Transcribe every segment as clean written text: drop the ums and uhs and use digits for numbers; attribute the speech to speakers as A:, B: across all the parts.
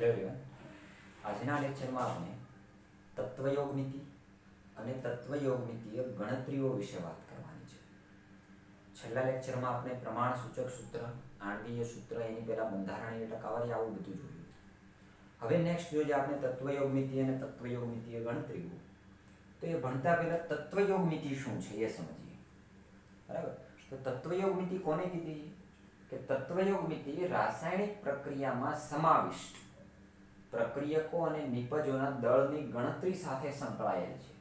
A: Hello everyone, આજના લેક્ચરમાં આપણે તત્વયોગમિતિ અને તત્વયોગમિતિય ગણતરીઓ વિશે વાત કરવાની છે. છેલ્લા લેક્ચરમાં આપણે પ્રમાણ સૂચક સૂત્ર, આણ્વીય સૂત્ર, એની પહેલા બંધારણીય ટકાવારી આવું બધું જોયું. હવે નેક્સ્ટ જોઈએ આપણે તત્વયોગમિતિ અને તત્વયોગમિતિય ગણતરીઓ. તો એ ભણતા પહેલા તત્વયોગમિતિ શું છે એ સમજીએ. બરાબર, તો તત્વયોગમિતિ કોને કીધી કે તત્વયોગમિતિ રાસાયણિક પ્રક્રિયામાં સમાવિષ્ટ પ્રક્રિયકો અને નિપજોના દળની ગણતરી સાથે સંકળાયેલ છે.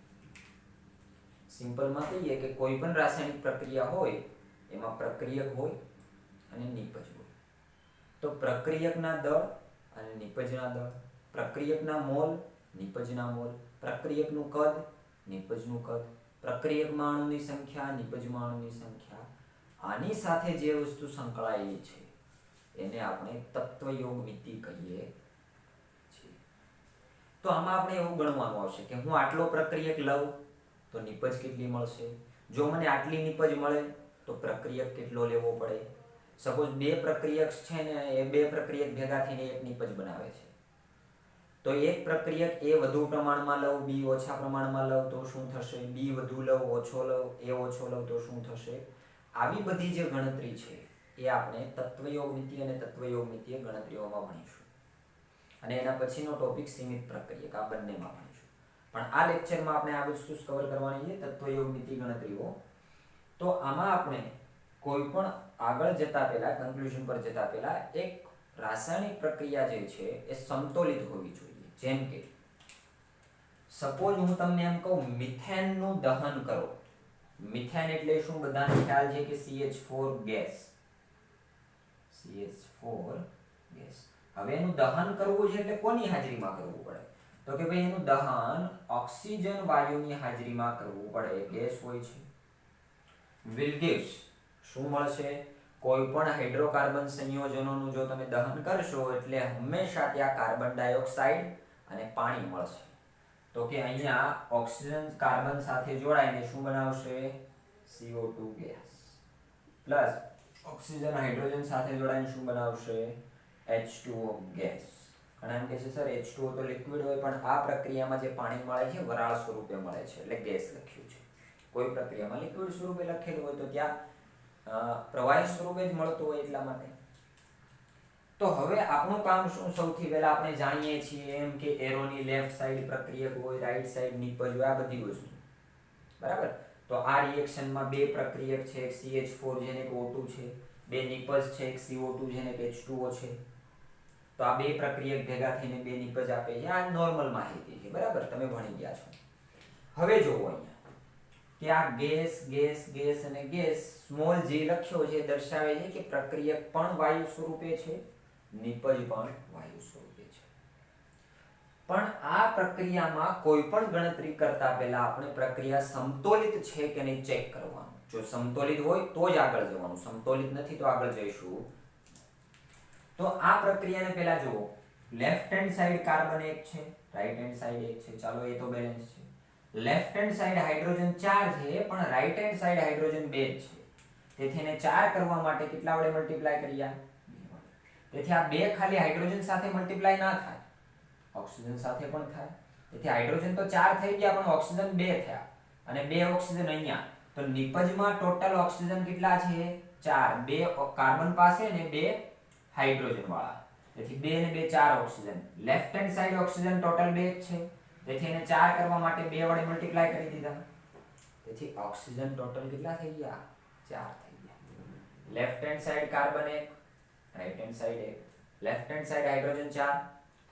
A: સિમ્પલમાં કહીએ કે કોઈ પણ રાસાયણિક પ્રક્રિયા હોય એમાં પ્રક્રિયક હોય અને નિપજ હોય. તો પ્રક્રિયકના દળ અને નિપજના દળ, પ્રક્રિયકના મોલ, નિપજના મોલ, પ્રક્રિયકનું કદ, નિપજનું કદ, પ્રક્રિયકમાં અણુની સંખ્યા, નિપજમાં અણુની સંખ્યા, આની સાથે જે વસ્તુ સંકળાયેલી છે એને આપણે તત્વયોગમિતિ કહીએ છીએ. તો આમાં આપણે એવું ગણવાનું આવશે કે હું આટલો પ્રક્રિયક લઉં તો નિપજ કેટલી મળશે. જો મને આટલી નિપજ મળે તો પ્રક્રિયક કેટલો લેવો પડે. સપોઝ બે પ્રક્રિયક છે ને એ બે પ્રક્રિયક ભેગા થઈને એક નિપજ બનાવે છે, તો એક પ્રક્રિયક એ વધુ પ્રમાણમાં લઉં, બી ઓછા પ્રમાણમાં લઉં તો શું થશે, બી વધુ લઉં, ઓછો લઉં, એ ઓછો લઉં તો શું થશે. આવી બધી જે ગણતરી છે એ આપણે તત્વયોગમિતિ અને તત્વયોગમિતિય ગણતરીઓમાં ભણીશું. અને એના પછીનો ટોપિક સીમિત પ્રક્રિયક, આ બંનેમાં ભણીશું. પણ આ લેક્ચરમાં આપણે આ વસ્તુ કવર કરવાની છે, તત્વયોગમિતિ ગણતરીઓ. તો આમાં આપણે કોઈ પણ આગળ જતા પહેલા, કન્ક્લુઝન પર જતા પહેલા એક રાસાયણિક પ્રક્રિયા જે છે એ સમતોલિત હોવી જોઈએ. જેમ કે સપોઝ હું તમને એમ કહું મિથેનનું દહન કરો. મિથેન એટલે શું, બધાને ખ્યાલ છે કે CH4 ગેસ. CH4 gas. હવે એનું દહન કરવું છે એટલે કોની હાજરીમાં કરવું પડે? તો કે ભાઈ એનું દહન ઓક્સિજન વાયુની હાજરીમાં કરવું પડે. ગેસ હોય છે. will gives શું મળશે? કોઈ પણ હાઇડ્રોકાર્બન સંયોજનોનું જો તમે દહન કરશો એટલે હંમેશા ત્યાં કાર્બન ડાયોક્સાઇડ અને પાણી મળશે. તો કે અહીંયા ઓક્સિજન કાર્બન સાથે જોડાઈને શું બનાવશે? CO2 gas. Plus oxygen hydrogen સાથે જોડાઈને શું બનાવશે? H2O gas. ઘણા એમ કહે છે સર H2O તો લિક્વિડ હોય, પણ આ પ્રક્રિયામાં જે પાણી મળે છે વરાળ સ્વરૂપે મળે છે એટલે ગેસ લખ્યું છે. કોઈ પ્રક્રિયામાં લિક્વિડ સ્વરૂપે લખેલું હોય તો ત્યાં પ્રવાહી સ્વરૂપે જ મળતું હોય એટલા માટે. તો હવે આપણું કામ શું? સૌથી પહેલા આપણે જાણીએ છીએ એમ કે એરોની લેફ્ટ સાઈડ પ્રક્રિયક હોય, રાઈટ સાઈડ નિપજ હોય, આ બધી વસ્તુ. બરાબર, તો આ રિએક્શનમાં બે પ્રક્રિયક છે, એક CH4 જેને કે O2 છે, બે નિપજ છે, એક CO2 જેને કે H2O છે. તો આ બે પ્રક્રિયક ભેગા થઈને બે નિપજ આપે છે. આ નોર્મલ માહિતી છે, બરાબર, તમે ભણી ગયા છો. હવે જોવો અહીંયા કે આ ગેસ ગેસ ગેસ અને ગેસ સ્મોલ g લખ્યો છે દર્શાવે છે કે પ્રક્રિયક પણ વાયુ સ્વરૂપે છે, નિપજ પણ વાયુ સ્વરૂપે છે. પણ આ પ્રક્રિયામાં કોઈ પણ ગણતરી કરતા પહેલા આપણે પ્રક્રિયા સમતોલિત છે કે નહીં ચેક કરવાનું. જો સમતોલિત હોય તો જ આગળ જવાનું, સમતોલિત નથી તો આગળ જઈશું. તો આ પ્રક્રિયાને પહેલા જુઓ, લેફ્ટ હેન્ડ સાઈડ કાર્બન 1 છે, રાઈટ હેન્ડ સાઈડ 1 છે. ચાલો એ તો બેલેન્સ છે. લેફ્ટ હેન્ડ સાઈડ હાઇડ્રોજન 4 છે, પણ રાઈટ હેન્ડ સાઈડ હાઇડ્રોજન 2 છે. તેથી એને 4 કરવા માટે કેટલા વડે મલ્ટીપ્લાય કર્યા? 2 વડે. તેથી આ 2 ખાલી હાઇડ્રોજન સાથે મલ્ટીપ્લાય ના થાય, ઓક્સિજન સાથે પણ થાય. તેથી હાઇડ્રોજન તો 4 થઈ ગયા પણ ઓક્સિજન 2 થયા, અને 2 ઓક્સિજન અહીંયા. તો નિપજમાં ટોટલ ઓક્સિજન કેટલા છે? 4. 2 કાર્બન પાસે ને 2 હાઇડ્રોજન વાળા. તેથી 2 ને 2 4 oxygen. Left hand side oxygen total 2 છે, તેથી એને 4 કરવા માટે 2 વડે મલ્ટીપ્લાય કરી દીધા. તેથી ઓક્સિજન ટોટલ કેટલા થઈ ગયા? 4 થઈ ગયા. Left hand side carbon 1, right hand side 1. Left hand side hydrogen 4,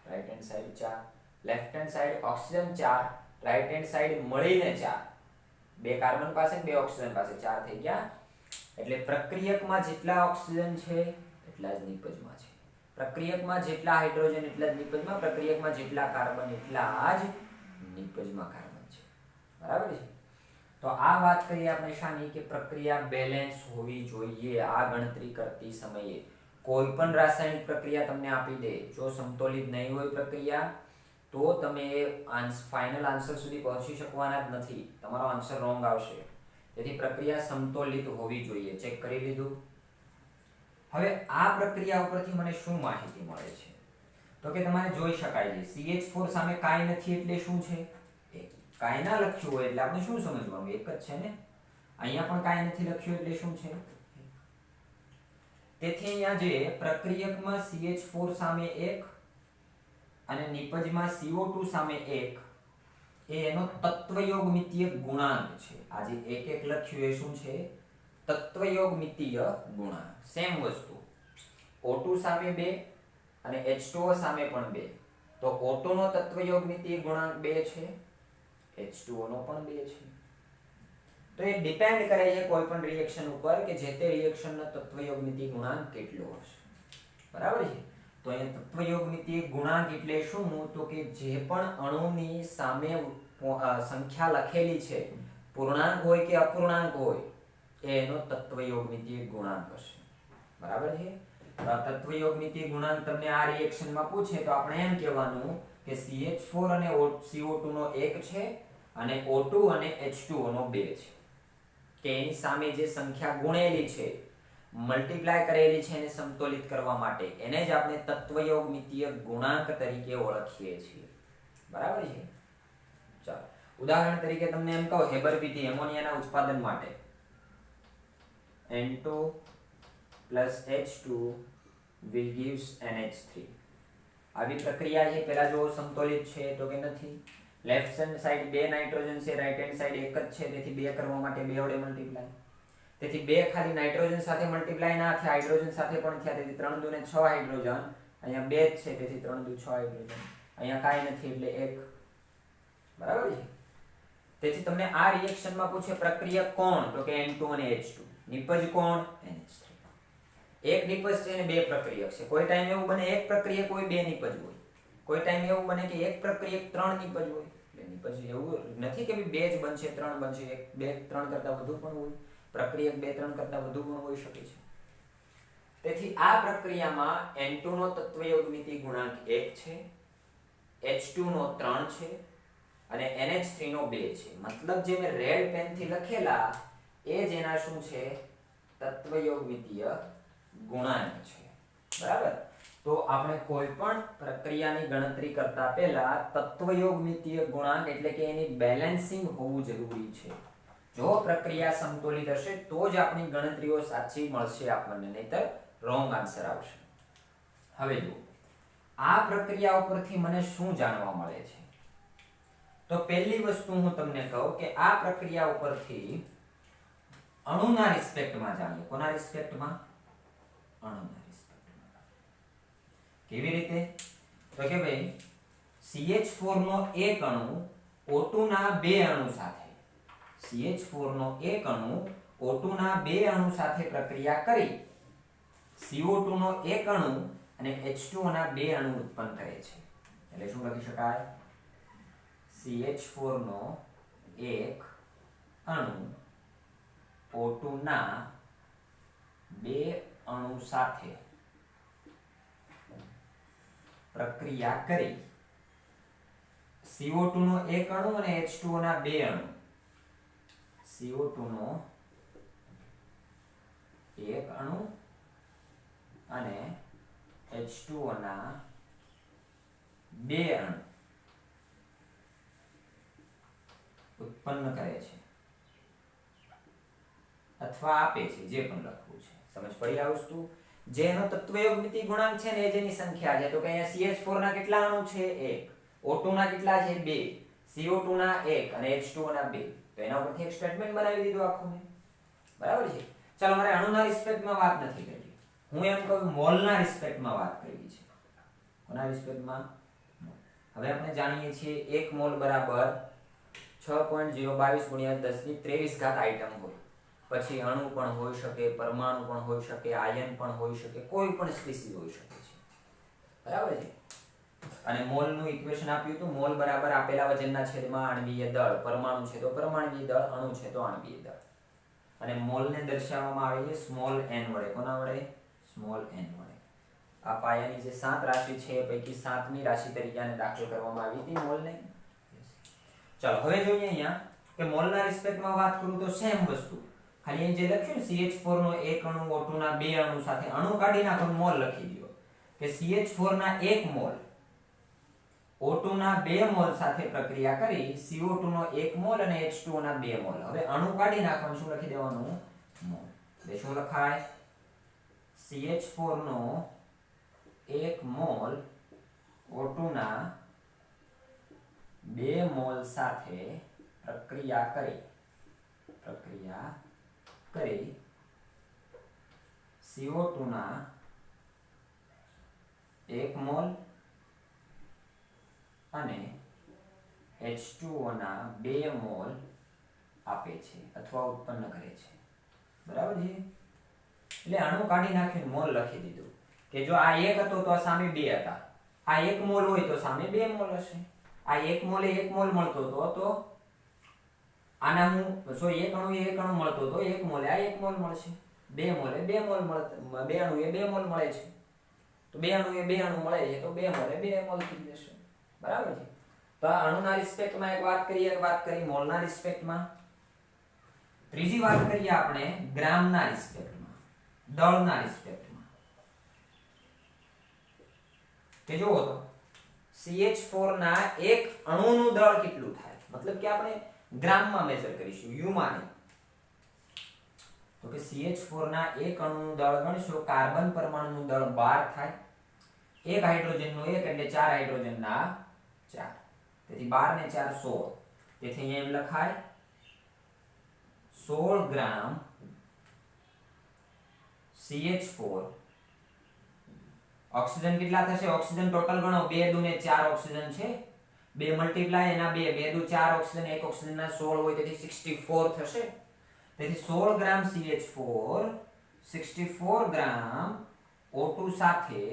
A: right hand side 4. Left hand side oxygen 4, right hand side મળીને 4. 2 કાર્બન પાસે 2 ઓક્સિજન પાસે 4 થઈ ગયા. એટલે પ્રક્રિયકમાં જેટલા ઓક્સિજન છે એટલા જ નિપજમાં છે. પ્રક્રિયકમાં જેટલા હાઇડ્રોજન એટલા જ નિપજમાં, પ્રક્રિયકમાં જેટલા કાર્બન એટલા જ નિપજમાં કાર્બન છે. બરાબર છે. તો આ વાત કરીએ આપણે શાની, કે પ્રક્રિયા બેલેન્સ હોવી જોઈએ. આ ગણતરી કરતી સમયે કોઈ પણ રાસાયણિક પ્રક્રિયા તમને આપી દે, જો સમતોલિત નહીં હોય પ્રક્રિયા તો તમે ફાઇનલ આન્સર સુધી પહોંચી શકવાના જ નથી. તમારો આન્સર રોંગ આવશે. તેથી પ્રક્રિયા સમતોલિત હોવી જોઈએ. ચેક કરી લીધું. હવે આ પ્રક્રિયા ઉપરથી મને શું માહિતી મળે છે? તો કે તમારે જોઈ શકાય છે CH4 સામે કાંઈ નથી એટલે શું છે કાંઈ ના લખ્યું હોય એટલે આપણે શું સમજવાનું એક જ છે ને અહીંયા પણ કાંઈ નથી લખ્યું એટલે શું છે તેથી અહીંયા જે પ્રક્રિયકમાં CH4 સામે 1 અને નિપજમાં CO2 સામે 1 એ એનો તત્વયોગમિતીય ગુણાંક છે આ જે એક એક લખ્યું એ શું છે તત્વયોગમિતીય ગુણાંક સેમ વસ્તુ O2 સામે 2 અને H2O સામે પણ 2 તો O2 નો તત્વયોગમિતીય ગુણાંક 2 છે H2O નો પણ 2 છે તો એ ડિપેન્ડ કરે છે કોઈ પણ રિએક્શન ઉપર કે જે તે રિએક્શનનો તત્વયોગમિતીય ગુણાંક કેટલો હશે બરાબર છે તો અહીંયા તત્વયોગમિતીય ગુણાંક એટલે શું તો કે જે પણ અણુની સામે સંખ્યા લખેલી છે પૂર્ણાંક હોય કે અપૂર્ણાંક હોય એનો તત્વયોગમિતીય ગુણાંક હશે બરાબર છે તત્વયોગમિતીય ગુણાંક તમને આ રિએક્શનમાં પૂછે તો આપણે એમ કહેવાનું કે CH4 અને CO2 નો 1 છે અને O2 અને H2O નો 2 છે કે એની સામે જે સંખ્યા ગુણેલી છે મલ્ટીપ્લાય કરેલી છે એને સમતોલિત કરવા માટે એને જ આપણે તત્વયોગમિતીય ગુણાંક તરીકે ઓળખીએ છીએ બરાબર છે ચાલો ઉદાહરણ તરીકે તમને એમ કહો હેબરબીટી એમોનિયાના ઉત્પાદન માટે N2 H2 will gives NH3 આવી પ્રક્રિયા છે પહેલા જો સમતોલિત છે તો કે નથી લેફ્ટ હેન્ડ સાઈડ 2 નાઇટ્રોજન છે રાઈટ હેન્ડ સાઈડ 1 જ છે તેથી 2 કરવા માટે 2 વડે મલ્ટીપ્લાય તેથી 2 ખાલી નાઇટ્રોજન સાથે મલ્ટીપ્લાય ના થયા હાઇડ્રોજન સાથે પણ થયા તેથી 3 દુ ને 6 હાઇડ્રોજન અહીંયા 2 જ છે તેથી 3 દુ 6 હાઇડ્રોજન અહીંયા કાંઈ નથી એટલે 1 બરાબર છે તેથી તમને આ રિએક્શનમાં પૂછે પ્રક્રિયક કોણ તો કે N2 અને H2 નિપજ કોણ NH3 એક નિપજ છે અને બે પ્રક્રિયક છે કોઈ ટાઈમ એવું બને એક પ્રક્રિયક હોય બે નિપજ હોય કોઈ ટાઈમ એવું બને કે એક પ્રક્રિયક 3 નિપજ હોય એટલે નિપજ એવું નથી કે બે જ બનશે 3 બનશે 1 2 3 કરતા વધુ પણ હોય પ્રક્રિયક 2 3 કરતા વધુ પણ હોઈ શકે છે તેથી આ પ્રક્રિયામાં N2 નો તત્વયોગમિતીય ગુણાંક 1 છે H2 નો 3 છે અને NH3 નો 2 છે મતલબ જે મેં રેડ પેન થી લખેલા એ જ એના શું છે તત્વયોગમિતીય ગુણાંક છે બરાબર તો આપણે કોઈ પણ પ્રક્રિયાની ગણતરી કરતા પહેલા તત્વયોગમિતીય ગુણાંક એટલે કે એની બેલેન્સિંગ હોવું જરૂરી છે જો પ્રક્રિયા સમતોલિત હશે તો જ આપણી ગણતરીઓ સાચી મળશે આપણને નહીતર રોંગ આન્સર આવશે હવે જુઓ આ પ્રક્રિયા ઉપરથી મને શું જાણવા મળે છે તો પહેલી વસ્તુ હું તમને કહું કે આ પ્રક્રિયા ઉપરથી અણુના રિસ્પેક્ટમાં જાણીએ કોના રિસ્પેક્ટમાં અણુના રિસ્પેક્ટમાં કેવી રીતે તો કે ભાઈ CH4 નો એક અણુ O2 ના બે અણુ સાથે CH4 નો એક અણુ O2 ના બે અણુ સાથે પ્રક્રિયા કરી CO2 નો એક અણુ અને H2O ના બે અણુ ઉત્પન્ન કરે છે એટલે શું લખી શકાય CH4 નો એક અણુ O2 ના બે અણુ સાથે પ્રક્રિયા કરી CO2 નો એક અણુ અને H2O ના બે અણુ CO2 નો એક અણુ અને H2O ના બે અણુ ઉત્પન્ન કરે છે અથવા આપે છે જે પણ લખવું છે સમજ પડી આ વસ્તુ જેનો તત્વયોગમિતીય ગુણાંક છે ને એ જેની સંખ્યા છે તો કે અહીંયા CH4 ના કેટલા અણુ છે 1 O2 ના કેટલા છે 2 CO2 ના 1 અને H2O ના 2 તો એના ઉપરથી એક સ્ટેટમેન્ટ બનાવી દીધું આખું મેં બરાબર છે ચાલો મારે અણુના રિસ્પેક્ટમાં વાત નથી કરવી હું એમ કહું મોલના રિસ્પેક્ટમાં વાત કરવી છે કોના રિસ્પેક્ટમાં હવે આપણે જાણીએ છીએ 1 મોલ બરાબર 6.022 ગુણ્યા 10 ની 23 ઘાત આઇટમ હોય પછી અણુ પણ હોઈ શકે પરમાણુ પણ હોઈ શકે આયન પણ હોઈ શકે કોઈ પણ સ્પીસી હોઈ શકે છે બરાબર છે અને મોલ નું ઇક્વેશન આપ્યું હતું મોલ બરાબર આપેલા વજનના છેદમાં આણ્વીય દળ પરમાણુ છે તો પરમાણ્વીય દળ અણુ છે તો આણ્વીય દળ અને મોલ ને દર્શાવવામાં આવે છે સ્મોલ n વડે કોના વડે સ્મોલ n વડે આ પાયાની જે 7 રાશિ છે એ પૈકી 7મી રાશિ તરીકે આને દાખલ કરવામાં આવી હતી મોલ ને ચાલો હવે જોઈએ અહીંયા કે મોલના રિસ્પેક્ટમાં વાત કરું તો સેમ વસ્તુ ખાલી અહીં જે લખ્યું CH4 નો એક અણુ O2 ના બે અણુ સાથે અણુ કાઢી નાખો મોલ લખી દો કે CH4 ના 1 મોલ O2 ના 2 મોલ સાથે પ્રક્રિયા કરી CO2 નો 1 મોલ અને H2O ના 2 મોલ. હવે અણુ કાઢી નાખવાનું, શું લખી દેવાનું? મોલ. એટલે શું લખાય? CH4 નો 1 મોલ O2 ના 2 મોલ સાથે પ્રક્રિયા કરી CO2 ના 1 મોલ અને H2O ના 2 મોલ આપે છે અથવા ઉત્પન્ન કરે છે. બરાબર છે? એટલે અણુ કાઢી નાખીને મોલ લખી દીધું કે જો આ 1 હતો તો સામે 2 હતા. આ 1 મોલ હોય તો સામે 2 મોલ હશે. આ 1 મોલે 1 મોલ મળતો તો આના હું સોરી 1 અણુ મળતો તો 1 મોલે આ 1 મોલ મળશે. 2 મોલે 2 મોલ મળે, 2 અણુએ 2 મોલ મળે છે. તો 2 અણુએ 2 અણુ મળે છે તો 2 મોલે 2 મોલ થઈ જશે. બરાબર છે? તો આ અણુના રિસ્પેક્ટમાં એક વાત કરી મોલના રિસ્પેક્ટમાં. ત્રીજી વાત કરીએ આપણે ગ્રામના રિસ્પેક્ટમાં, દળના રિસ્પેક્ટમાં. કે જુઓ તો CH4 ના એક અણુનું દળ કેટલું થાય? મતલબ કે આપણે ગ્રામમાં મેજર કરીશું, યુમાં નહીં. તો કે CH4 ના એક અણુનું દળ ગણશો, કાર્બન પરમાણુનું દળ 12 થાય. એક હાઇડ્રોજનનું 1 એટલે 4 હાઇડ્રોજનના 4. તેથી 12 ને 4 16. તેથી અહીંયા એમ લખાય 16 ગ્રામ CH4. ઓક્સિજન કેટલા થશે? ઓક્સિજન ટોટલ ગણો, 2 દુ ને 4 ઓક્સિજન છે. 2 મલ્ટીપ્લાય એના 2 2 દુ 4 ઓક્સિજન, એક ઓક્સિજનના 16 હોય તેથી 64 થશે. તેથી 16 ગ્રામ CH4 64 ગ્રામ O2 સાથે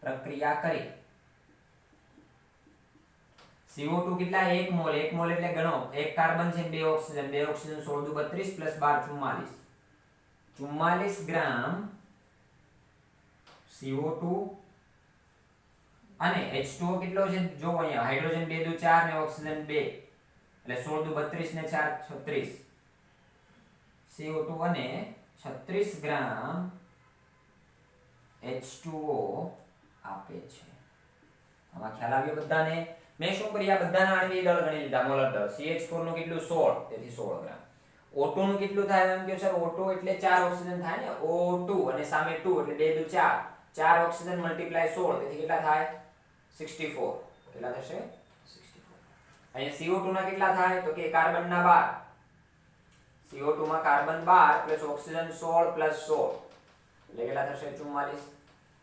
A: પ્રક્રિયા કરી CO2 કેટલા? 1 મોલ. 1 મોલ એટલે ગણો, એક કાર્બન છે 2 ઓક્સિજન, 2 ઓક્સિજન 16 દુ 32 પ્લસ 12 44 ગ્રામ CO2 અને H2O કેટલો છે? જો અહીંયા હાઇડ્રોજન 2 દુ 4 ને ઓક્સિજન 2 એટલે 16 દુ 32 ને 4 36. CO2 અને 36 ગ્રામ H2O આપે છે. આમાં ખ્યાલ આવ્યો બધાને? મેં શું કરી, આ બધાના આણ્વિક દળ ગણી લીધા, મોલર દળ. CH4 નું કેટલું? 16, તેથી 16 ગ્રામ. O2 નું કેટલું થાય? એમ કે સર O2 એટલે 4 ઓક્સિજન થાય ને, O2 અને સામે 2 એટલે 2 દુ 4, 4 ઓક્સિજન મલ્ટીપ્લાય 16 તેથી કેટલા થાય? 64. કેટલા થશે? 64. અહીંયા CO2 ના કેટલા થાય? તો કે કાર્બન ના 12. CO2 માં કાર્બન 12 પ્લસ ઓક્સિજન 16 પ્લસ 16 એટલે કેટલા થશે? 44.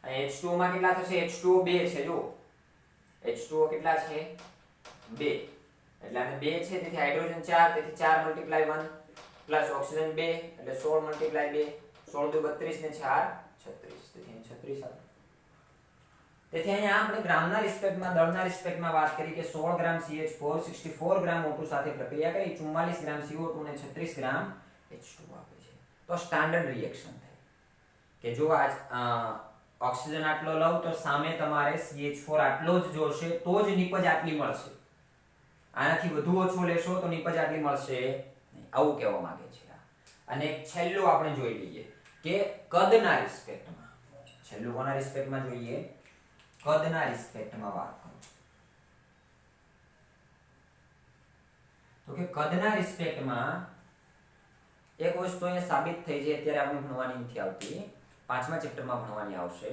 A: અહીંયા H2O માં કેટલા થશે? H2O 2 છે. જો H2O કેટલા છે? 2. એટલે આને 2 છે તેથી હાઇડ્રોજન 4 તેથી 4 મલ્ટીપ્લાય 1 પ્લસ ઓક્સિજન 2 એટલે 16 મલ્ટીપ્લાય 2 16 દુ 32 ને 4 36 તેથી 36 આવે. તેથી અહીંયા આપણે ગ્રામના રિસ્પેક્ટમાં, દળના રિસ્પેક્ટમાં વાત કરી કે 16 ગ્રામ CH4 64 ગ્રામ O2 સાથે પ્રક્રિયા કરી 44 ગ્રામ CO2 ને 36 ગ્રામ H2O આપે છે. તો સ્ટાન્ડર્ડ રિએક્શન થાય કે જો આ ઓક્સિજન આટલો લઉં તો સામે તમારે CH4 આટલો જ જોશે તો જ નિપજ આટલી મળશે. આનાથી વધુ ઓછો લેશો તો નિપજ આટલી મળશે નહીં. આવું કહેવા માંગે છે. અને છેલ્લું આપણે જોઈ લઈએ કે કદના રિસ્પેક્ટમાં. છેલ્લું કોના રિસ્પેક્ટમાં જોઈએ? કદના રિસ્પેક્ટમાં વાત કરો. તો કે કદના રિસ્પેક્ટમાં એક વસ્તુ અહીંયા સાબિત થઈ છે, અત્યારે આપણે ભણવાની નથી આવતી, 5મા ચેપ્ટરમાં ભણવાની આવશે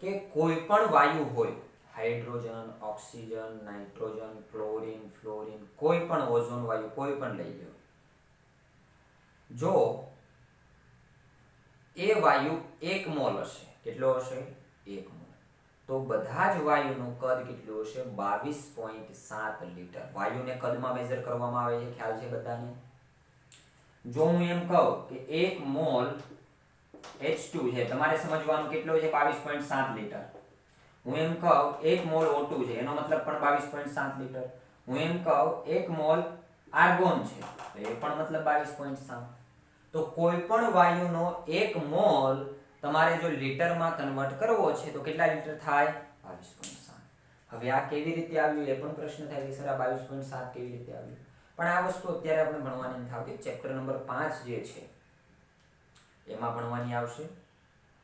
A: કે કોઈ પણ વાયુ હોય, hydrogen, oxygen, nitrogen, chlorine, fluorine, કોઈ પણ ઓઝોન વાયુ કોઈ પણ લઈ લો, જો એ વાયુ 1 મોલ હશે, કેટલો હશે? 1 મોલ, તો બધા જ વાયુનું કદ કેટલું હશે? 22.7 લીટર. વાયુને કદમાં મેજર કરવામાં આવે છે, ખ્યાલ છે બધાને? જો હું એમ કહું કે 1 મોલ H2 છે, તમારે સમજવાનું કેટલો છે? 22.7 લીટર. હું એમ કહું 1 મોલ O2 છે, એનો મતલબ પણ 22.7 લીટર. હું એમ કહું 1 મોલ આર્ગોન છે, તો એ પણ મતલબ 22.7. તો કોઈ પણ વાયુનો 1 મોલ તમારે જો લીટરમાં કન્વર્ટ કરવો છે તો કેટલા લીટર થાય? 22.7. હવે આ કેવી રીતે આવ્યું એ પણ પ્રશ્ન થાય કે સર આ 22.7 કેવી રીતે આવ્યું? પણ આ વસ્તુ અત્યારે આપણે ભણવાની નથી આવતી. ચેપ્ટર નંબર 5 જે છે એમાં ભણવાની આવશે.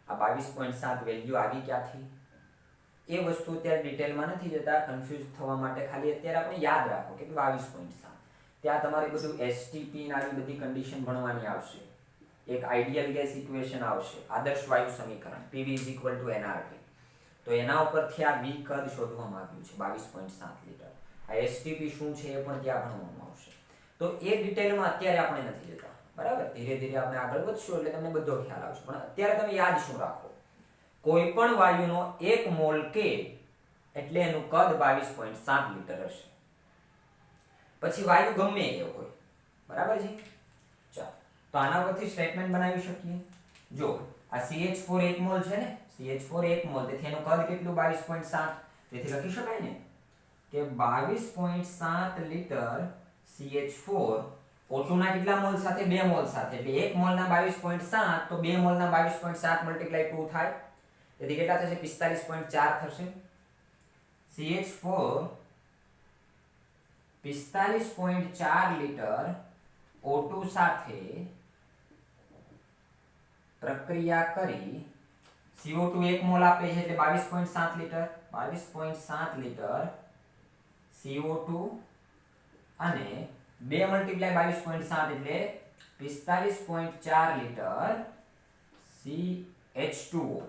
A: આ 22.7 વેલ્યુ આવી ક્યાંથી? એ વસ્તુ અત્યારે ડિટેલમાં નથી જતા, કન્ફ્યુઝ થવા માટે ખાલી અત્યારે આપણે યાદ રાખો કે 22.7 ત્યાં તમારે બધું એસટીપી ના આવી બધી કન્ડિશન ભણવાની આવશે, એક આઈડિયલ ગેસ ઇક્વેશન આવશે, આદર્શ વાયુ સમીકરણ PV = nRT, તો એના ઉપરથી આ V કદ શોધવામાં આવ્યું છે 22.7 લિટર. આ એસટીપી શું છે એ પણ ત્યાં ભણવામાં આવશે. તો એ ડિટેલમાં અત્યારે આપણે નથી જતા, બરાબર. ધીરે ધીરે આપણે આગળ વધશું એટલે તમને બધો ખ્યાલ આવશે. પણ અત્યારે તમે યાદ શું રાખો, કોઈ પણ વાયુનો 1 મોલ કે એટલે એનું કદ 22.7 લિટર હશે. પછી વાયુ ગમે એ હોય, બરાબર છે. ચાલો, તો આના પરથી સ્ટેટમેન્ટ બનાવી શકીએ. જો આ CH4 1 મોલ છે ને, CH4 1 મોલ, તેથી એનું કદ કેટલું 22.7, તેથી લખી શકાય ને કે 22.7 લિટર CH4 O2 ના કેટલા મોલ સાથે? 2 મોલ સાથે, એટલે 1 મોલના 22.7 તો 2 મોલના 22.7 × 2 થાય, તેથી કેટલા થશે? 45.4 થશે. CH4 45.4 લિટર O2 સાથે પ્રક્રિયા કરી CO2 1 મોલ આપે છે એટલે 22.7 લિટર, 22.7 લિટર CO2 અને 2 × 22.7 એટલે 45.4 લિટર CH2O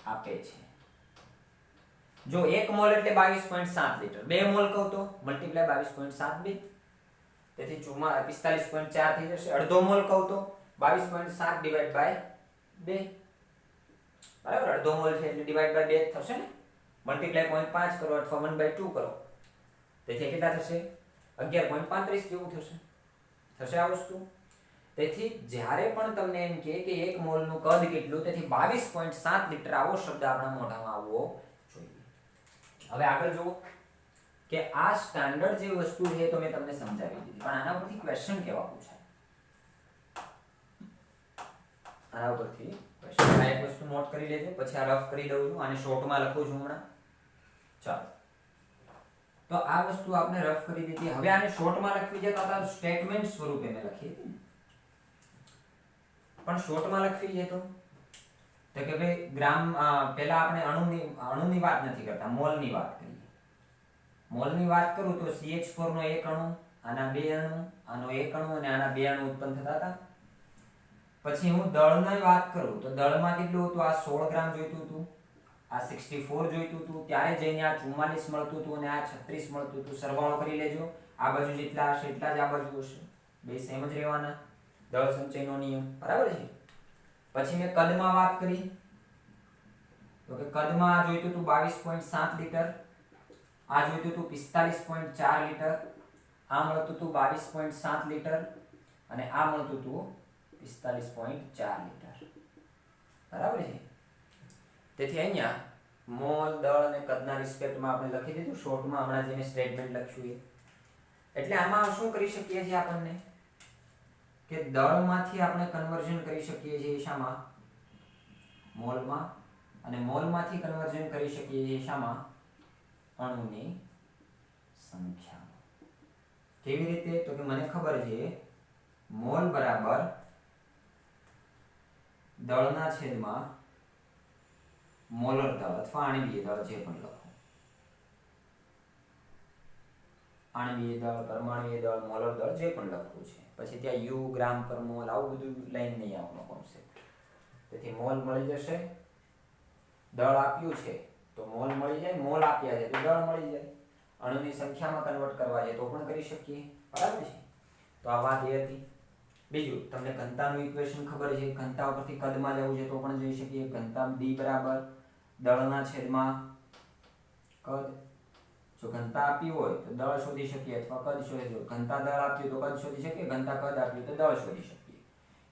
A: આપે છે. જો 1 મોલ એટલે 22.7 લિટર, 2 મોલ કહું તો મલ્ટીપ્લાય 22.7 બી, તેથી 45.4 થઈ જશે. અડધો મોલ કહું તો 22.7 ડિવાઇડ બાય 2, બરાબર. અડધો મોલ છે એટલે ડિવાઇડ બાય 2 થશે ને, મલ્ટીપ્લાય 0.5 કરો અથવા 1/2 કરો, તેથી કેટલા થશે? 11.35 જેવું થશે આ વસ્તુ. તેથી જ્યારે પણ તમને એમ કહે કે 1 મોલનું કદ કેટલું, તેથી 22.7 લિટર આવો શબ્દ આપણા મોઢામાં આવવો જોઈએ. હવે આગળ જુઓ કે આ સ્ટાન્ડર્ડ જે વસ્તુ છે તો મેં તમને સમજાવી દીધી, પણ આના પરથી ક્વેશ્ચન કેવા પૂછાય, આના પરથી ક્વેશ્ચન. આ એક વસ્તુ નોટ કરી લેજો, પછી આ રફ કરી દઉં છું, આને શોર્ટમાં લખું છું હમણાં. ચાલો, તો આ વસ્તુ આપણે રફ કરી દીધી. હવે આને શોર્ટમાં લખવી છે તો આ સ્ટેટમેન્ટ સ્વરૂપે મેં લખી હતી, પણ શોર્ટમાં લખવી છે તો કે ભાઈ ગ્રામ, પહેલા આપણે અણુની વાત નથી કરતા, મોલની વાત કરીએ. મોલની વાત કરું તો CH4 નો 1 અણુ, આના 2 અણુ, આનો 1 અણુ અને આના 2 અણુ ઉત્પન્ન થતા હતા. પછી હું દળની વાત કરું તો દળમાં કેટલું હતું? આ 16 ગ્રામ જોઈતું હતું, આ 64 જોઈતું હતું, ત્યારે જઈને આ 44 મળતું હતું અને આ 36 મળતું હતું. સરવાળો કરી લેજો, આ બાજુ જેટલા હશે એટલા જ આ બાજુ હશે, બે સેમ જ રહેવાના, દળ સંચયનો નિયમ, બરાબર છે. પછી મેં કદમાં વાત કરી તો કે કદમાં જોઈતું હતું 22.7 લિટર, આ જોઈતું હતું 45.4 લિટર, આ મળતું હતું 22.7 લિટર અને આ મળતું હતું 45.4 લિટર, બરાબર છે. તેથી અહીંયા મોલ, દળ અને કદના રિસ્પેક્ટમાં આપણે લખી દીધું શોર્ટમાં, હમણાં જે મેં સ્ટેટમેન્ટ લખ્યું એ. એટલે આમાં શું કરી શકીએ છીએ આપણને કે દળમાંથી આપણે કન્વર્ઝન કરી શકીએ છીએ શામાં? મોલમાં. અને મોલમાંથી કન્વર્ઝન કરી શકીએ છીએ શામાં? અણુની સંખ્યામાં. કેવી રીતે? તો કે મને ખબર છે મોલ બરાબર દળના છેદમાં મોલર દળ અથવા આણ્વીય દળ, જે પણ લખો, આણ્વીય દળ, પરમાણુય દળ, મોલર દળ, જે પણ લખવું છે. પછી ત્યાં યુ, ગ્રામ પર મોલ, આવું બધું લાઈન નહીં આવવાનો કોન્સેપ્ટ. તેથી મોલ મળી જશે, દળ આપ્યું છે તો મોલ મળી જાય, મોલ આપ્યા છે તો દળ મળી જાય. અણુની સંખ્યામાં કન્વર્ટ કરવા છે તો પણ કરી શકીએ, બરાબર છે. તો આ વાત એ હતી. બીજું, તમને ઘનતાનું ઇક્વેશન ખબર છે, ઘનતા ઉપરથી કદમાં જવું છે તો પણ જઈ શકીએ. ઘનતા D બરાબર દળના છેદમાં કદ. જો ઘનતા આપી હોય તો દળ શોધી શકીએ અથવા કદ શોધી શકીએ. ઘનતા દળ આપ્યું તો કદ શોધી શકીએ, ઘનતા કદ આપ્યું તો દળ શોધી શકીએ.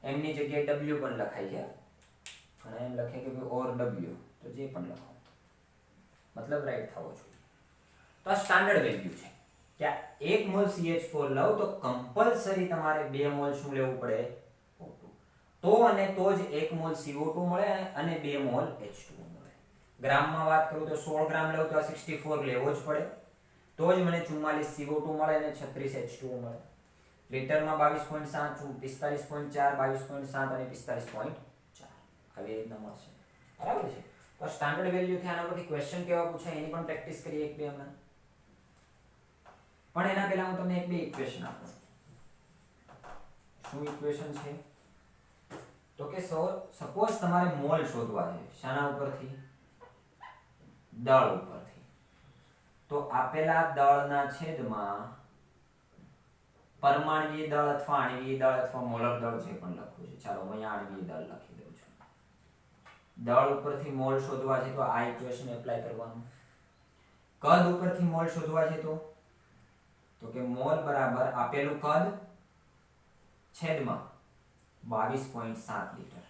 A: એમની જગ્યાએ W પણ લખાય છે, અને એમ લખે કે ઓર W, તો જે પણ લખો, મતલબ રાઈટ થવો જોઈએ. તો આ સ્ટાન્ડર્ડ વેલ્યુ છે કે 1 મોલ CH4 લઉં તો કમ્પલસરી તમારે 2 મોલ શું લેવું પડે? O2. તો અને તો જ 1 મોલ CO2 મળે અને 2 મોલ H2O મળે. ગ્રામમાં વાત કરું તો 16 ગ્રામ લઉં તો આ 64 લેવો જ પડે, તો જ મને 44 CO2 મળે અને 36 H2O મળે. લીટરમાં 22.7, 45.4, 22.7 અને 45.4 આવી રીતના મળશે, બરાબર છે. તો સ્ટાન્ડર્ડ વેલ્યુ થી આના પરથી ક્વેશ્ચન કેવા પૂછાય એની પણ પ્રેક્ટિસ કરીએ એક બે હમણાં. પણ એના પહેલા હું તમને એક બે ઇક્વેશન આપું. શું ઇક્વેશન છે? તો કે સપોઝ તમારે મોલ શોધવા છે. શાના ઉપરથી? દળ ઉપરથી. તો આપેલા દળના છેદમાં પરમાણ્વીય દળ અથવા આણ્વીય દળ અથવા મોલર દળ જે પણ લખવું છે. ચાલો હું અહીંયા આણ્વીય દળ લખી દઉં છું. દળ ઉપરથી મોલ શોધવા છે તો આ ઇક્વેશન એપ્લાય કરવાનું. કદ ઉપરથી મોલ શોધવા છે તો કે મોલ બરાબર આપેલું કદ છેદમાં 22.7 લીટર.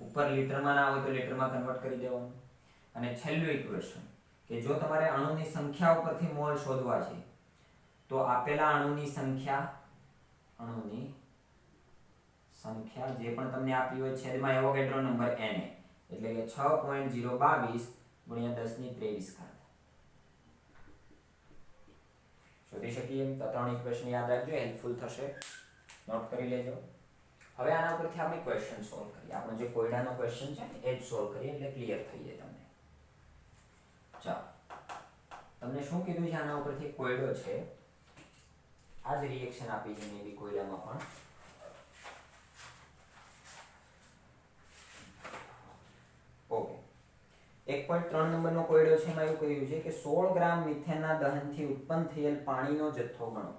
A: ઉપર લીટરમાં ના હોય તો લીટરમાં કન્વર્ટ કરી દેવાનું. અને છેલ્લું ઇક્વેશન કે જો તમારે અણુની સંખ્યા ઉપરથી મોલ શોધવા છે તો આપેલા અણુની સંખ્યા જે પણ તમને આપી હોય છેદમાં એવોગેડ્રો નંબર Na એટલે કે 6.022 ગુણ્યા 1023 ઘાત. શોધી શકીએ એમ. તો ત્રણ ઇક્વેશન યાદ રાખજો, હેલ્પફુલ થશે, નોટ કરી લેજો. હવે આના પરથી આપણે ક્વેશ્ચન સોલ્વ કરીએ. આપણો જે કોયડાનો ક્વેશ્ચન છે ને એ જ સોલ્વ કરીએ એટલે ક્લિયર થઈ જાય તમને. ચાલો, તમને શું કીધું છે આના ઉપરથી? કોયડો છે, આ જ રિએક્શન આપી છે મેં બી કોયડામાં પણ. ઓકે, 1.3 નંબરનો કોયડો છે. એમાં એવું કહ્યું છે કે 16 ગ્રામ મિથેનના દહનથી ઉત્પન્ન થયેલ પાણીનો જથ્થો ગણો.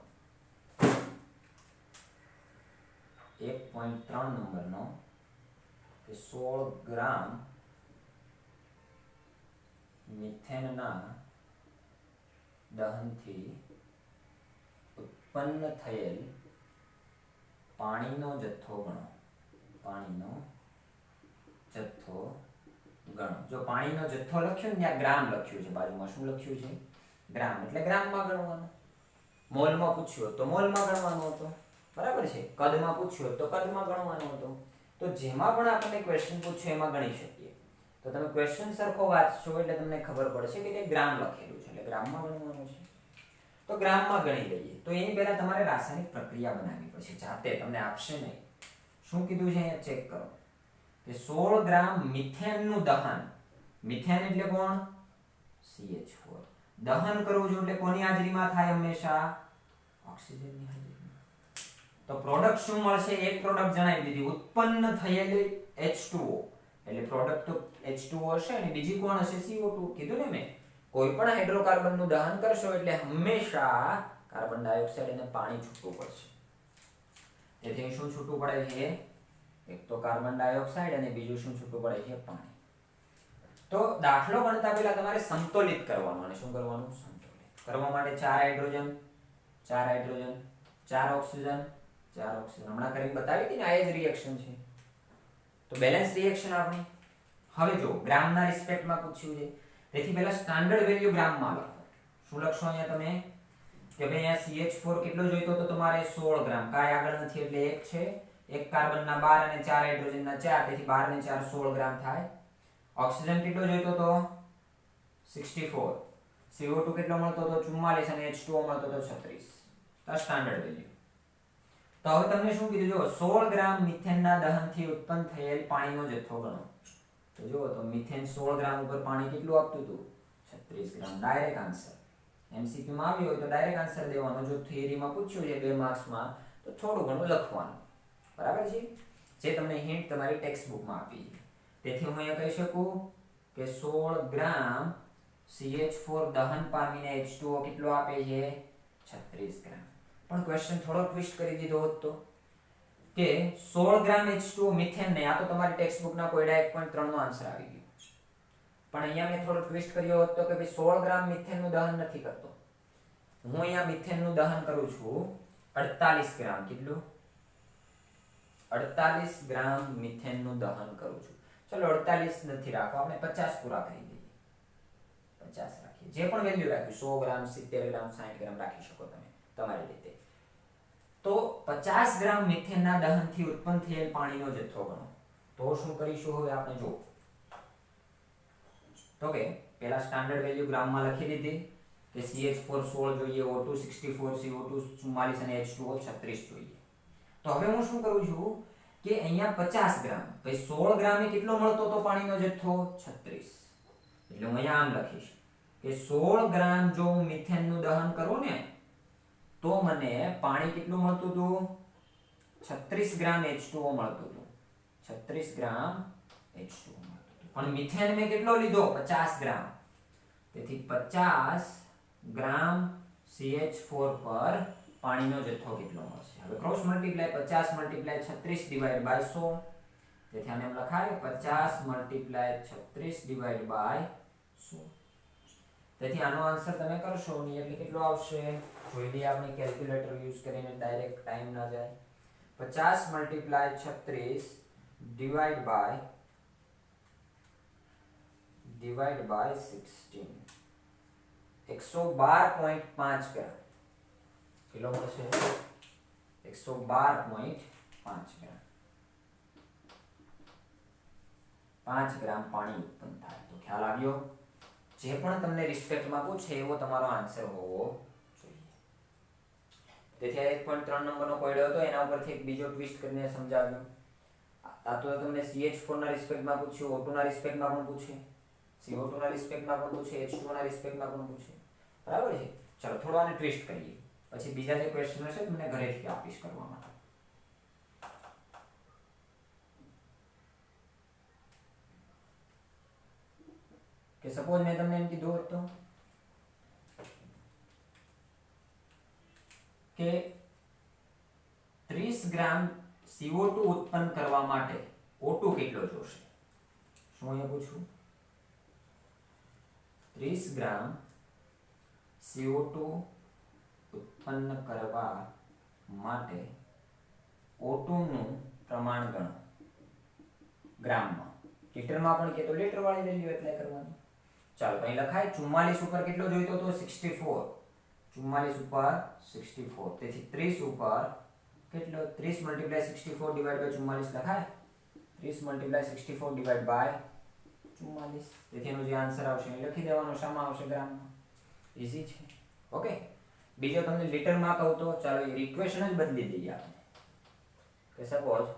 A: 1.3 નંબરનો કે 16 ગ્રામ મિથેનના દહનથી ઉત્પન્ન થયેલ પાણીનો જથ્થો ગણો. પાણીનો જથ્થો ગણો. જો પાણીનો જથ્થો લખ્યો ને ત્યાં ગ્રામ લખ્યું છે બાજુમાં. શું લખ્યું છે? ગ્રામ. એટલે ગ્રામમાં ગણવાનું. મોલમાં પૂછ્યું તો મોલમાં ગણવાનું હતું. બરાબર છે. કદમાં પૂછ્યું તો કદમાં ગણવાનું હતું. તો જેમાં પણ આપણને ક્વેશ્ચન પૂછ્યું એમાં ગણી શકીએ. તો તમે ક્વેશ્ચન સરખો વાંચશો એટલે તમને ખબર પડશે કે તે ગ્રામ લખેલું છે એટલે ગ્રામમાં ગણવાનું છે. તો ગ્રામમાં ગણી લઈએ. તો એની પહેલા તમારે રાસાયણિક પ્રક્રિયા બનાવવી પડશે જાતે, તમને આપશે નહીં. શું કીધું છે અહીંયા ચેક કરો કે 16 ગ્રામ મિથેનનું દહન. મિથેન એટલે કોણ? CH4. દહન કરવું જોઈએ એટલે કોની હાજરીમાં થાય? હંમેશા ઓક્સિજનની હાજરીમાં. તો પ્રોડક્ટ શું મળશે? એક પ્રોડક્ટ જણાવી દીધી, ઉત્પન્ન થયેલી H2O. એટલે પ્રોડક્ટ તો H2O હશે અને બીજી કોણ હશે? CO2. કીધું ને મેં, કોઈ પણ હાઇડ્રોકાર્બનનું દહન કરશો એટલે હંમેશા કાર્બન ડાયોક્સાઇડ અને પાણી છૂટવું પડશે. તેથી શું છૂટવું પડે છે? એક તો કાર્બન ડાયોક્સાઇડ અને બીજું શું છૂટવું પડે છે? પાણી. તો દાખલો ગણતા પહેલા તમારે સમતોલિત કરવાનું. અને શું કરવાનું? સમતોલિત કરવા માટે 4 હાઇડ્રોજન 4 ઓક્સિજન 4 ઓક્સિજન હમણાં કરીને બતાવી હતી ને, આ જ રિએક્શન છે. તો બેલેન્સ રિએક્શન આપણી. હવે જો ગ્રામના રિસ્પેક્ટમાં પૂછ્યું છે તેથી પહેલા સ્ટાન્ડર્ડ વેલ્યુ ગ્રામમાં લખો. શું લખશો અહીંયા તમે? કે ભાઈ અહીંયા CH4 કેટલો જોઈતો તો તમારે? 16 ગ્રામ. કાંઈ આગળ નથી એટલે 1 છે. એક કાર્બનના 12 અને 4 હાઇડ્રોજનના 4, તેથી 12 ને 4 16 ગ્રામ થાય. ઓક્સિજન કેટલો જોઈતો તો? 64. CO2 કેટલો મળતો તો? 44 અને H2O મળતો તો 36. આ સ્ટાન્ડર્ડ વેલ્યુ. તો હવે તમને શું કીધું? જો 16 ગ્રામ મિથેનના દહનથી ઉત્પન્ન થયેલ પાણીનો જથ્થો ગણો. તો જુઓ તો મિથેન 16 ગ્રામ ઉપર પાણી કેટલું આપતું હતું? 36 ગ્રામ. Direct answer. MCQ માં આવ્યો હોય તો ડાયરેક્ટ આન્સર દેવાનો. જો થિયરીમાં પૂછ્યું છે 2 માર્ક્સમાં તો થોડું ઘણું લખવાનું. બરાબર છે? જે તમને હિન્ટ તમારી ટેક્સ્ટ બુકમાં આપી છે. તેથી હું અહીંયા કહી શકું કે 16 ગ્રામ CH4 દહન પામીને H2O કેટલો આપે છે? 36 ગ્રામ. પણ ક્વેશ્ચન થોડો ટ્વિસ્ટ કરી દીધો હોત તો કે 16 ગ્રામ H2O મિથેન ને, આ તો તમારી ટેક્સ્ટ બુકના કોયડા 1.3 નો આન્સર આવી ગયો. પણ અહીંયા મેં થોડો ટ્વિસ્ટ કર્યો હોત તો કે ભાઈ 16 ગ્રામ મિથેનનું દહન નથી કરતો હું. અહીંયા મિથેનનું દહન કરું છું 48 ગ્રામ. કેટલું? 48 ગ્રામ મિથેનનું દહન કરું છું. ચલો 48 નથી રાખો, આપણે 50 પૂરા કરી દઈએ. 50 રાખીએ. જે પણ વેલ્યુ રાખ્યું 100 ગ્રામ 70 ગ્રામ 60 ગ્રામ રાખી શકો તમે તમારી રીતે. તો 50 ગ્રામ મિથેનના દહનથી ઉત્પન્ન થયેલ પાણીનો જથ્થો ગણો. તો શું કરીશું હવે આપણે? જો તો કે પહેલા સ્ટાન્ડર્ડ વેલ્યુ ગ્રામમાં લખી દીધી કે CH4 16 જોઈએ, O2 64, CO2 44 અને H2O 36 જોઈએ. તો હવે હું શું કરું છું કે અહીંયા 50 ગ્રામ, ભાઈ 16 ગ્રામે કેટલો મળતો તો પાણીનો જથ્થો 36, એટલે હું અહીંયા આમ લખીશ કે 16 ગ્રામ જો હું મિથેનનું દહન કરું ને તો મને પાણી કેટલું મળતું હતું, 36 ગ્રામ H2O મળતું હતું, 36 ગ્રામ H2O મળતું હતું. પણ મિથેન મેં કેટલો લીધો, 50 ગ્રામ, તેથી 50 ગ્રામ CH4 પર પાણીનો જથ્થો કેટલો મળશે. હવે cross multiply 50 multiply 36 divide by 100, તેથી આને એમ લખાય 50 મલ્ટીપ્લાય 36 ડિવાઇડ બાય 100. તેથી આનો આન્સર તમે કરશો ની એટલે કેટલો આવશે, જોઈ લઈએ આપણે કેલ્ક્યુલેટર યુઝ કરીને, ડાયરેક્ટ ટાઈમ ના જાય. 50 multiply 36 divide by 16, 112.5 gram kilo મળશે, 112.5 ગ્રામ, 5 ગ્રામ પાણી ઉત્પન્ન થાય. તો ખ્યાલ આવ્યો, જે પણ તમને રિસ્પેક્ટમાં પૂછે એવો તમારો આન્સર હોવો જોઈએ. તેથી આ 1.3 નંબરનો કોયડો હતો, એના ઉપરથી એક બીજો ટ્વિસ્ટ કરીને સમજાવ્યો. આ તો તમને CH4 ના રિસ્પેક્ટમાં પૂછ્યું, O2 ના રિસ્પેક્ટમાં પણ પૂછે, CO2 ના રિસ્પેક્ટમાં પણ પૂછે, H2O ના રિસ્પેક્ટમાં પણ પૂછે, બરાબર છે. ચલો થોડો આને ટ્વિસ્ટ કરીએ, પછી બીજા જે ક્વેશ્ચન હશે તમને ઘરેથી આપીશ કરવા માટે. કે સપોઝ મેં તમને એમ કીધું હતું કે 30 ગ્રામ CO2 ઉત્પન્ન કરવા માટે O2 કેટલો જોશે. શું અહીંયા પૂછું, 30 ગ્રામ CO2 ઉત્પન્ન કરવા માટે O2 નું પ્રમાણ ગણો ગ્રામમાં, લીટરમાં પણ કે તો લીટર વાળી વેલ્યુ એપ્લાય કરવાની. ચાલો તો અહીં લખાય 44 ઉપર કેટલો જોઈતો તો 64, 44 ઉપર 64, તેથી 30 ઉપર કેટલો, 30 મલ્ટીપ્લાય 64 ડિવાઇડ બાય 44 લખાય, 30 મલ્ટીપ્લાય 64 ડિવાઇડ બાય 44, તેથી એનો જે આન્સર આવશે એ લખી દેવાનો, શામાં આવશે, ગ્રામમાં. ઈઝી છે. ઓકે, બીજો તમને લીટરમાં કહું તો ચાલો એ ઇક્વેશન જ બદલી દઈએ આપણે. કે સપોઝ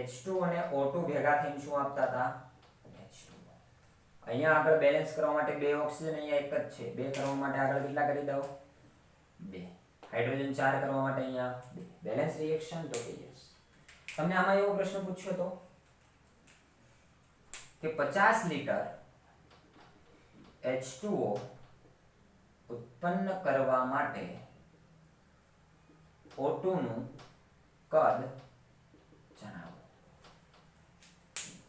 A: H2 અને O2 ભેગા થઈને શું આપતા હતા, H2O. અહીંયા આગળ બેલેન્સ કરવા માટે 2 ઓક્સિજન, અહીંયા એક જ છે, 2 કરવા માટે આગળ કેટલા કરી દઉં, 2. હાઇડ્રોજન 4 કરવા માટે અહીંયા 2. બેલેન્સ રિએક્શન, તો કે યસ. તમને આમાં એવો પ્રશ્ન પૂછ્યો તો કે 50 લીટર H2O ઉત્પન્ન કરવા માટે O2 નું કદ જણાવો.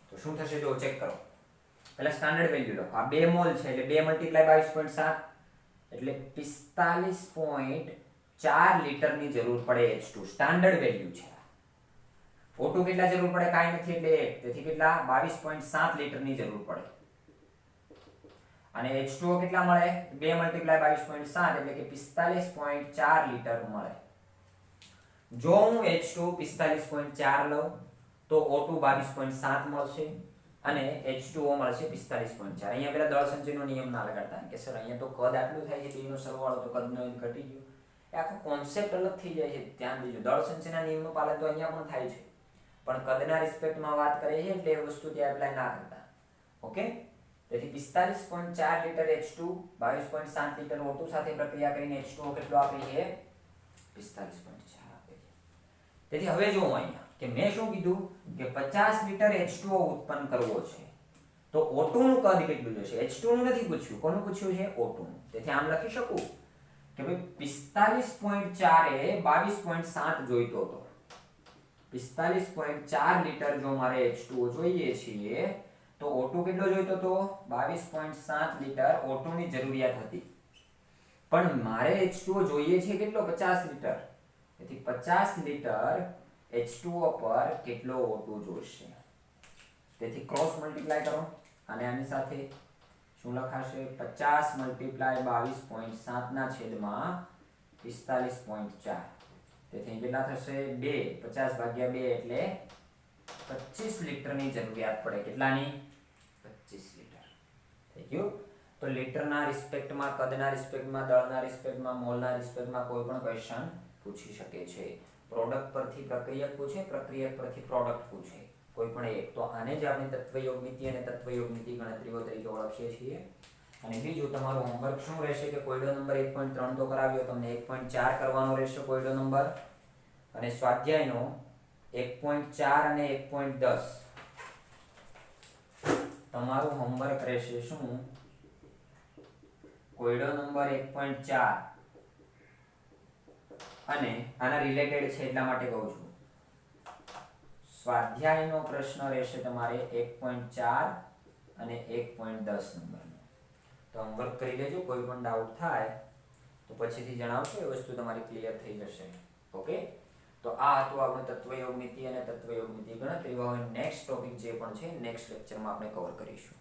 A: તો શું થશે જો ચેક કરો. પહેલા સ્ટાન્ડર્ડ વેલ્યુ લખો. આ 2 મોલ છે એટલે 2 મલ્ટીપ્લાય 22.7 એટલે 45.4 લીટરની જરૂર પડે H2. સ્ટાન્ડર્ડ વેલ્યુ છે. O2 કેટલા જરૂર પડે, કાઈ નથી એટલે 1, તેથી કેટલા 22.7 લીટરની જરૂર પડે. અને H2O કેટલા મળે, 2 મલ્ટીપ્લાય 22.7 એટલે કે 45.4 લીટર મળે. જો હું H2 45.4 લઉં તો O2 22.7 મળશે અને H2O મળશે 45.4. અહીંયા પેલા દળ સંચયનો નિયમ ના લગાડતા કે સર અહીંયા તો કદ આટલું થાય છે, બેનો સરવાળો તો કદનો ઘટી ગયો. એ આખો કોન્સેપ્ટ અલગ થઈ જાય છે, ધ્યાન દેજો. દળ સંચયના નિયમનું પાલન તો અહીંયા પણ થાય છે, પણ કદના રિસ્પેક્ટમાં વાત કરીએ છીએ એટલે એ વસ્તુ ત્યાં એપ્લાય ના કરતા. ઓકે, તેથી 45.4 લીટર H2 22.7 લીટર O2 સાથે પ્રક્રિયા કરીને H2O કેટલો આપે છે, 45.4 આપે છે. તેથી હવે જો અહીંયા કે મેં શું કીધું કે 50 લીટર H2O ઉત્પન્ન કરવો છે તો O2 નું કદ કેટલું જોશે. H2 નું નથી પૂછ્યું, કોનું પૂછ્યું છે, O2 નું. તેથી આમ લખી શકું કે ભાઈ 45.4 એ 22.7 જોઈતો હતો. 45.4 લીટર જો મારે H2O જોઈએ છીએ તો O2 કેટલો જોઈતો તો 22.7 લીટર O2 ની જરૂરિયાત હતી. પણ મારે H2O જોઈએ છે કેટલો, 50 લીટર. તેથી 50 લીટર H2O પર કેટલો O2 જોઈશે. તેથી ક્રોસ મલ્ટીપ્લાય કરો અને આની સાથે શું લખાશે, 50 મલ્ટીપ્લાય 22.7 ના છેદમાં 45.4. તેથી કેટલા થશે, 2, 50 ભાગ્યા 2 એટલે 25 લીટરની જરૂરિયાત પડે. કેટલાની, 25 લીટર. થઈ ગયું. તો લીટરના રિસ્પેક્ટમાં, કદના રિસ્પેક્ટમાં, દળના રિસ્પેક્ટમાં, મોલના રિસ્પેક્ટમાં કોઈ પણ ક્વેશ્ચન પૂછી શકે છે. પ્રોડક્ટ પરથી પ્રક્રિયક પૂછે, પ્રક્રિયક પરથી પ્રોડક્ટ પૂછે, કોઈ પણ એક, તો આને જ આપણે તત્વયોગમિતિ અને તત્વયોગમિતિ ગણતરીઓ તરીકે ઓળખીએ છીએ. અને બીજું તમારું હોમવર્ક શું રહેશે કે કોયડો નંબર 1.3 તો કરાવ્યો, તમને 1.4 કરવાનો રહેશે કોયડો નંબર, અને સ્વાધ્યાયનો 1.4 અને 1.10 તમારું હોમવર્ક રહેશે શું? કોયડો નંબર 1.4 અને આના રિલેટેડ છે એટલા માટે કહું છું, સ્વાધ્યાયનો પ્રશ્ન રહેશે તમારે 1.4 અને 1.10 નંબરનો. તો હોમવર્ક કરી લેજો, કોઈ પણ ડાઉટ થાય તો પછીથી જણાવશો, એ વસ્તુ તમારી ક્લિયર થઈ જશે. ઓકે, તો આ હતું આપણું તત્વયોગમિતિ અને તત્વયોગમિતિ ગણતરી. હવે નેક્સ્ટ ટોપિક જે પણ છે નેક્સ્ટ લેક્ચરમાં આપણે કવર કરીશું.